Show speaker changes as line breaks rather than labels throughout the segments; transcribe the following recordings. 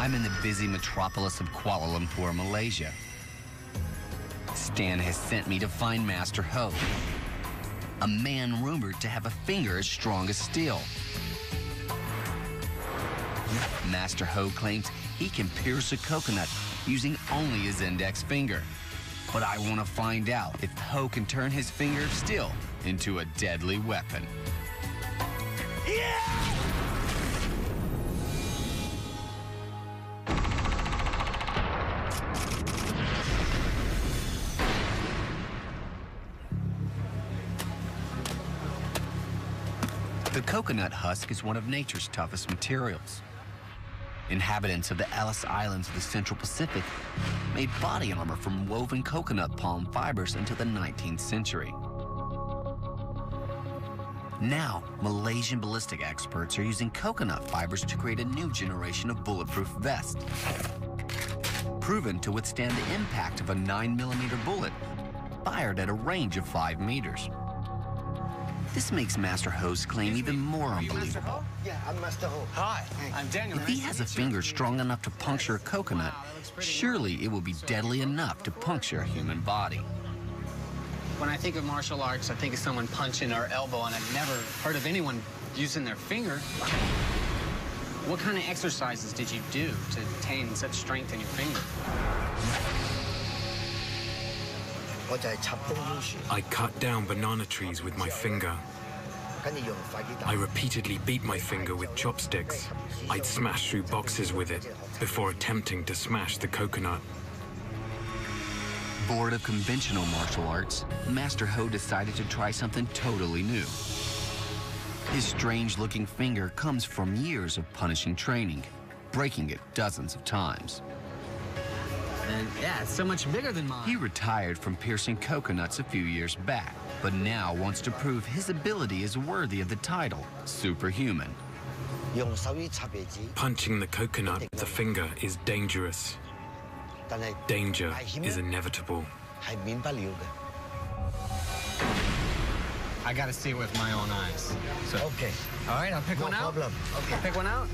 I'm in the busy metropolis of Kuala Lumpur, Malaysia. Stan has sent me to find Master Ho, a man rumored to have a finger as strong as steel. Master Ho claims he can pierce a coconut using only his index finger. But I want to find out if Ho can turn his finger of steel into a deadly weapon. Yeah! The coconut husk is one of nature's toughest materials. Inhabitants of the Ellis Islands of the Central Pacific made body armor from woven coconut palm fibers until the 19th century. Now, Malaysian ballistic experts are using coconut fibers to create a new generation of bulletproof vests, proven to withstand the impact of a 9mm bullet fired at a range of 5 meters. This makes Master Ho's claim even more unbelievable.
Yeah, I'm Master Ho.
Hi, I'm Daniel.
If he has a finger strong enough to puncture a coconut, surely it will be deadly enough to puncture a human body.
When I think of martial arts, I think of someone punching or elbow, and I've never heard of anyone using their finger. What kind of exercises did you do to attain such strength in your finger?
I cut down banana trees with my finger. I repeatedly beat my finger with chopsticks. I'd smash through boxes with it before attempting to smash the coconut.
Bored of conventional martial arts, Master Ho decided to try something totally new. His strange-looking finger comes from years of punishing training, breaking it dozens of times.
And yeah, it's so much bigger than mine.
He retired from piercing coconuts a few years back, but now wants to prove his ability is worthy of the title superhuman.
Punching the coconut with the finger is dangerous. Danger is inevitable.
I gotta see it with my own eyes. So,
Okay.
all right, I'll pick one out.
No problem. Okay.
I'll pick one out.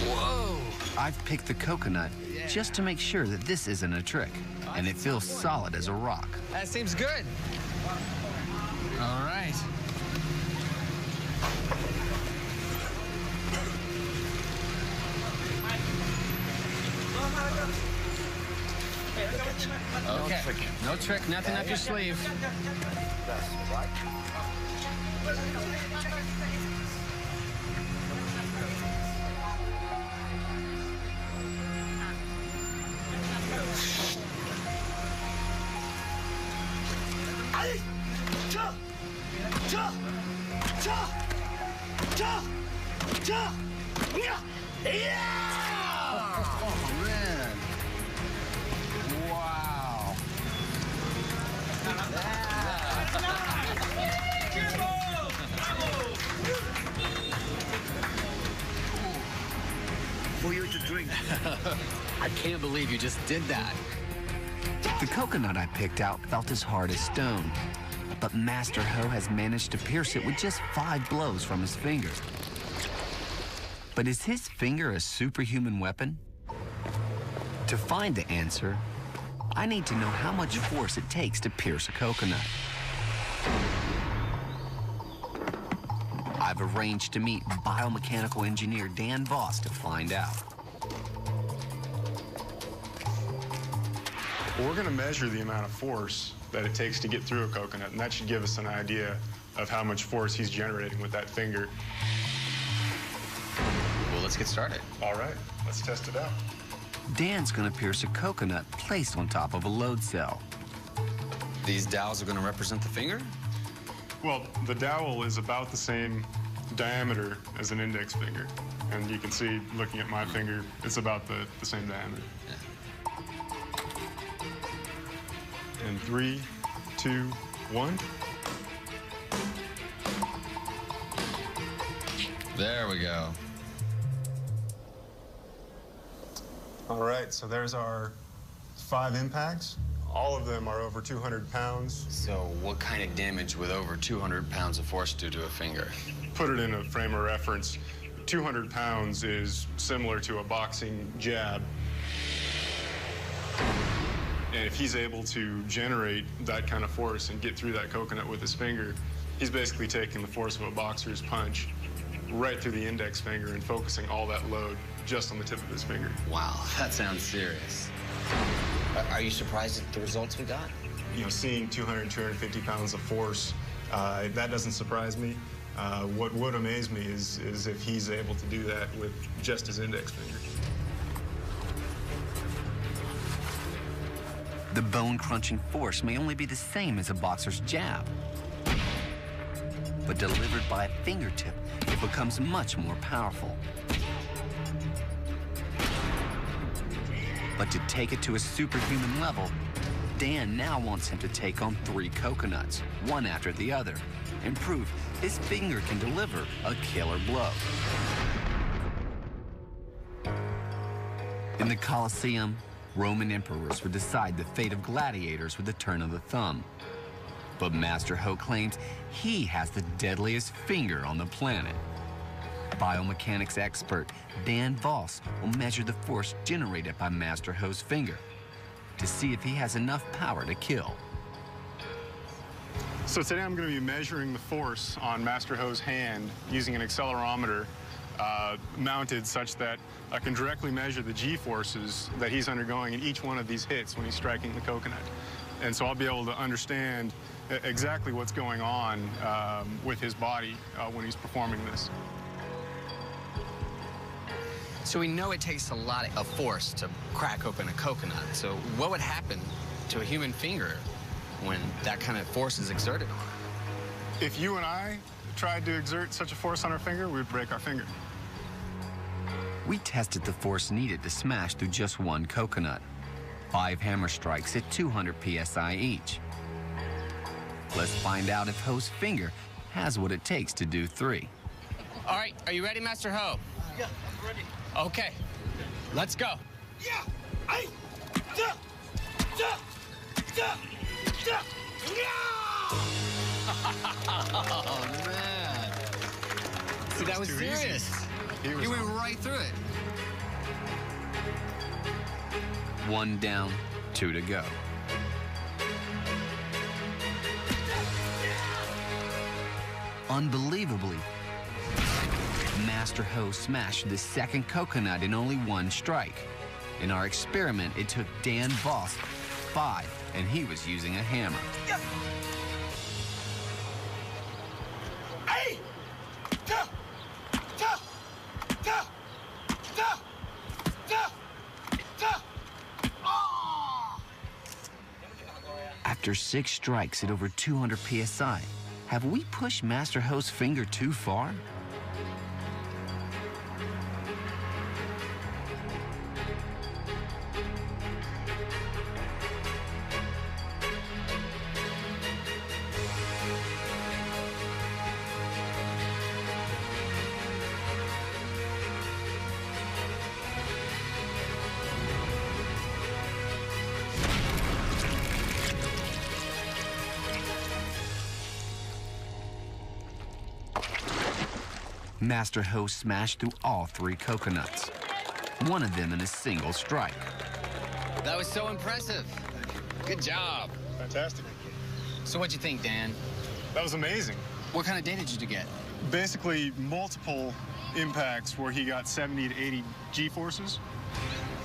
Whoa! I've picked the coconut just to make sure that this isn't a trick, and it feels solid as a rock.
That seems good. All right. Okay. No trick, nothing up your sleeve.
That's right.
Oh, man. Wow.
For you to drink.
I can't believe you just did that.
The coconut I picked out felt as hard as stone, but Master Ho has managed to pierce it with just 5 blows from his finger. But is his finger a superhuman weapon? To find the answer, I need to know how much force it takes to pierce a coconut. I've arranged to meet biomechanical engineer Dan Voss to find out.
Well, we're going to measure the amount of force that it takes to get through a coconut, and that should give us an idea of how much force he's generating with that finger.
Well, let's get started.
All right, let's test it out.
Dan's gonna pierce a coconut placed on top of a load cell.
These dowels are going to represent the finger?
Well, the dowel is about the same diameter as an index finger. And you can see, looking at my finger, it's about the same diameter. And 3, 2, 1.
There we go.
All right, so there's our 5 impacts. All of them are over 200 pounds.
So what kind of damage would over 200 pounds of force do to a finger?
Put it in a frame of reference, 200 pounds is similar to a boxing jab. And if he's able to generate that kind of force and get through that coconut with his finger, he's basically taking the force of a boxer's punch right through the index finger and focusing all that load just on the tip of his finger.
Wow, that sounds serious. Are you surprised at the results we got?
You know, seeing 200, 250 pounds of force, that doesn't surprise me. What would amaze me is if he's able to do that with just his index finger.
The bone-crunching force may only be the same as a boxer's jab, but delivered by a fingertip, it becomes much more powerful. But to take it to a superhuman level, Dan now wants him to take on 3 coconuts, one after the other, and prove his finger can deliver a killer blow. In the Colosseum, Roman emperors would decide the fate of gladiators with the turn of the thumb. But Master Ho claims he has the deadliest finger on the planet. Biomechanics expert Dan Voss will measure the force generated by Master Ho's finger to see if he has enough power to kill.
So today I'm going to be measuring the force on Master Ho's hand using an accelerometer mounted such that I can directly measure the G-forces that he's undergoing in each one of these hits when he's striking the coconut. And so I'll be able to understand exactly what's going on with his body when he's performing this.
So we know it takes a lot of force to crack open a coconut. So what would happen to a human finger when that kind of force is exerted on it?
If you and I tried to exert such a force on our finger, we'd break our finger.
We tested the force needed to smash through just one coconut. 5 hammer strikes at 200 psi each. Let's find out if Ho's finger has what it takes to do 3.
All right, are you ready, Master Ho?
Yeah, I'm ready.
Okay, let's go.
Yeah! Aye! Da! Da! Da! Da! Yeah!
Oh, man. See, that was
too easy.
serious.
He was
You went right through it.
1 down, 2 to go. Unbelievably, Master Ho smashed the second coconut in only 1 strike. In our experiment, it took Dan Voss 5, and he was using a hammer.
Yeah! Aye! Da! Da! Da! Da! Da! Da! Ah!
After 6 strikes at over 200 psi, have we pushed Master Ho's finger too far? Master Ho smashed through all 3 coconuts, one of them in a single strike.
That was so impressive. Good job.
fantastic.
So what'd you think, Dan?
That was amazing.
What kind of data did you get?
Basically, multiple impacts where he got 70 to 80 G-forces.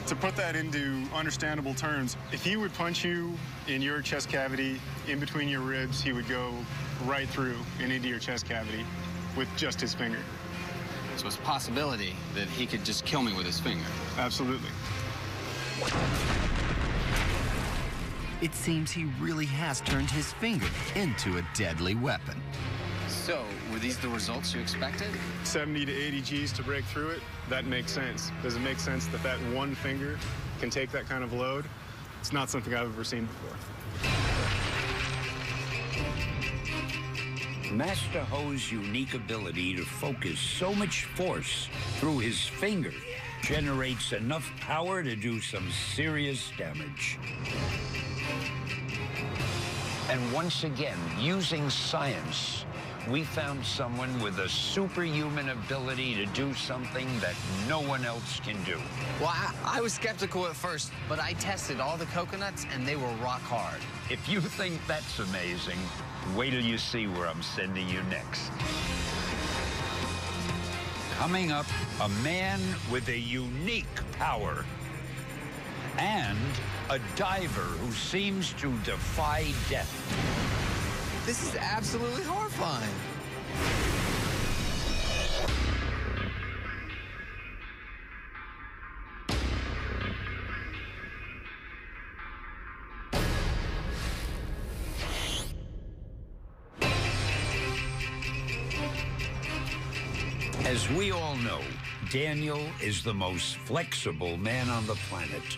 To put that into understandable terms, if he would punch you in your chest cavity, in between your ribs, he would go right through and into your chest cavity with just his finger.
So it's a possibility that he could just kill me with his finger.
Absolutely.
It seems he really has turned his finger into a deadly weapon.
So, were these the results you expected?
70 to 80 Gs to break through it, that makes sense. Does it make sense that that one finger can take that kind of load? It's not something I've ever seen before.
Master Ho's unique ability to focus so much force through his finger generates enough power to do some serious damage. And once again, using science, we found someone with a superhuman ability to do something that no one else can do.
Well, I was skeptical at first, but I tested all the coconuts, and they were rock hard.
If you think that's amazing, wait till you see where I'm sending you next. Coming up, a man with a unique power. And a diver who seems to defy death.
This is absolutely horrifying.
As we all know, Daniel is the most flexible man on the planet.